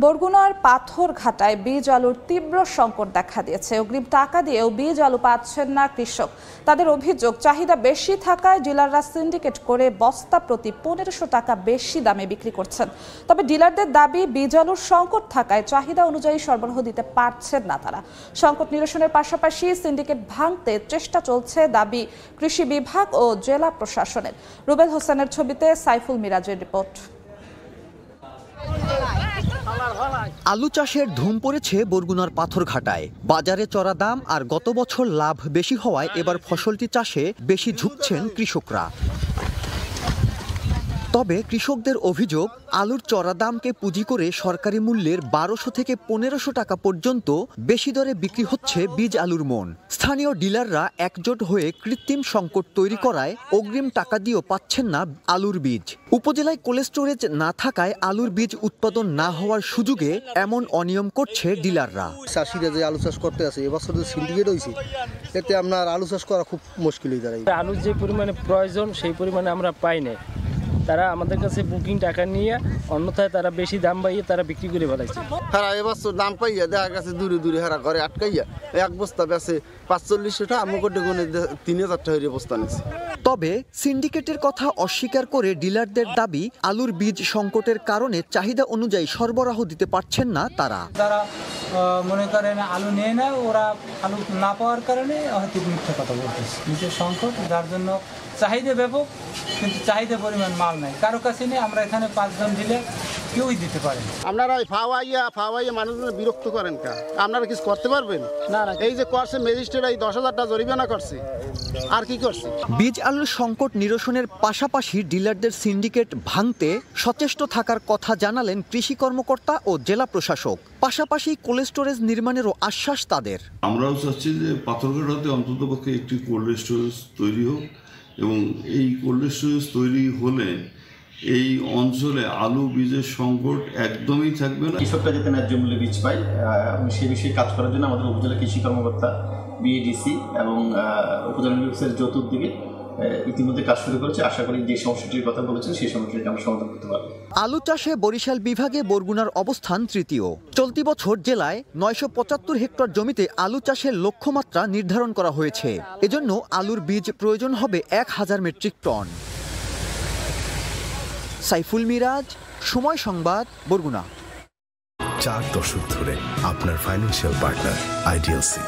বরগুনার পাথরঘাটায় বীজ আলুর তীব্র সংকট দেখা দিয়েছে। অগ্রিম টাকা দিয়েও বীজ আলু পাচ্ছেন না কৃষক। তাদের অভিযোগ, চাহিদা বেশি থাকায় ডিলাররা সিন্ডিকেট করে বস্তা প্রতি ১৫০০ টাকা বেশি দামে বিক্রি করছেন। তবে ডিলারদের দাবি, বীজ আলুর সংকট থাকায় চাহিদা অনুযায়ী সরবরাহ দিতে পারছেন না তারা। সংকট নিরসনের পাশাপাশি সিন্ডিকেট ভাঙতে চেষ্টা চলছে, দাবি কৃষি বিভাগ ও জেলা প্রশাসনের। রুবেল হোসেনের ছবিতে সাইফুল মিরাজের রিপোর্ট। আলু চাষের ধুম পড়েছে বরগুনার পাথরঘাটায়। বাজারে চড়া দাম আর গত বছর লাভ বেশি হওয়ায় এবার ফসলটি চাষে বেশি ঝুঁকছেন কৃষকরা। তবে কৃষকদের অভিযোগ, আলুর চড়া দামকে পুঁজি করে সরকারি মূল্যের ১২০০ থেকে ১৫০০ টাকা পর্যন্ত বেশি দরে বিক্রি হচ্ছে বীজ আলুর মন। স্থানীয় ডিলাররা একজোট হয়ে কৃত্রিম সংকট তৈরি করায় অগ্রিম টাকা দিয়েও পাচ্ছেন না আলুর বীজ। উপজেলায় কোল্ড স্টোরেজ না থাকায় আলুর বীজ উৎপাদন না হওয়ার সুযোগে এমন অনিয়ম করছে ডিলাররা। চাষিরা যে আলু চাষ করতে আছে, এবছর যে সিন্ডিকেট হয়েছে, এতে আপনার আলু চাষ করা খুব মুশকিল হয়ে দাঁড়ায়। আলুর যে পরিমাণে প্রয়োজন সেই পরিমাণে আমরা পাই না। তারা আমাদের কাছে বুকিং টাকা নিয়ে অন্যথায় তারা বেশি দাম পাইয়ে তারা বিক্রি করে ফেলাইছে। হ্যাঁ, এবছর দাম পাইয়া দেখা গেছে দূরে দূরে হারা ঘরে আটকাইয়া এক বস্তা বেছে ৪৫০০ টাকা, আমুকটে গুনে ৩০০০ টাকা বস্তা নিচ্ছে। তবে সিন্ডিকেটের কথা অস্বীকার করে ডিলারদের দাবি, আলুর বীজ সংকটের কারণে চাহিদা অনুযায়ী সরবরাহ দিতে পারছেন না তারা। যারা মনে করেন আলু নেয় না, ওরা আলু না পাওয়ার কারণে হয়তো মিথ্যা কথা বলতেছে। বীজের সংকট, যার জন্য চাহিদা ব্যাপক কিন্তু চাহিদা পরিমাণ মাল নাই কারো কাছে নেই। আমরা এখানে ৫ জন দিলে কেউই দিতে পারে না। আপনারা ফাওয়াইয়া মানুষজন বিরক্ত করেন কা? আপনারা কিছু করতে পারবেন না? এই যে করছে ম্যাজিস্ট্রেট, এই ১০,০০০ টাকা জরিমানা করছে, আর কি করছে? বীজ আলুর সংকট নিরসনের পাশাপাশি ডিলারদের সিন্ডিকেট ভাঙতে সচেষ্ট থাকার কথা জানালেন কৃষি কর্মকর্তা ও জেলা প্রশাসক। পাশাপাশি কোল্ড স্টোরেজ নির্মাণেরও আশ্বাস তাদের। আমরাও চাচ্ছি যে পাথরঘাটাতে অন্ততপক্ষে একটি কোল্ড স্টোরেজ তৈরি হোক, এবং এই কোল্ড স্টোরেজ তৈরি হলে এই অঞ্চলে আলু বীজের সংকট একদমই থাকবে না। কৃষকরা যাতে ন্যায্য মূল্যে বীজ পায়, সে বিষয়ে কাজ করার জন্য আমাদের উপজেলা কৃষি কর্মকর্তা, বিএডিসি এবং উপজেলা নির্বাচনের যৌথ উদ্যোগে ইতিমধ্যে কাজ শুরু করেছে। আশা করি যে সমস্যাটির কথা বলেছেন সেই সমস্যাটি আমরা সমাধান করতে পারব। আলু চাষে বরিশাল বিভাগে বরগুনার অবস্থান তৃতীয়। চলতি বছর জেলায় ৯৭৫ হেক্টর জমিতে আলু চাষের লক্ষ্যমাত্রা নির্ধারণ করা হয়েছে। এজন্য আলুর বীজ প্রয়োজন হবে ১০০০ মেট্রিক টন। সাইফুল মিরাজ, সময় সংবাদ, বরগুনা। 4 দশক ধরে আপনার ফাইন্যান্সিয়াল পার্টনার আইডিএলসি।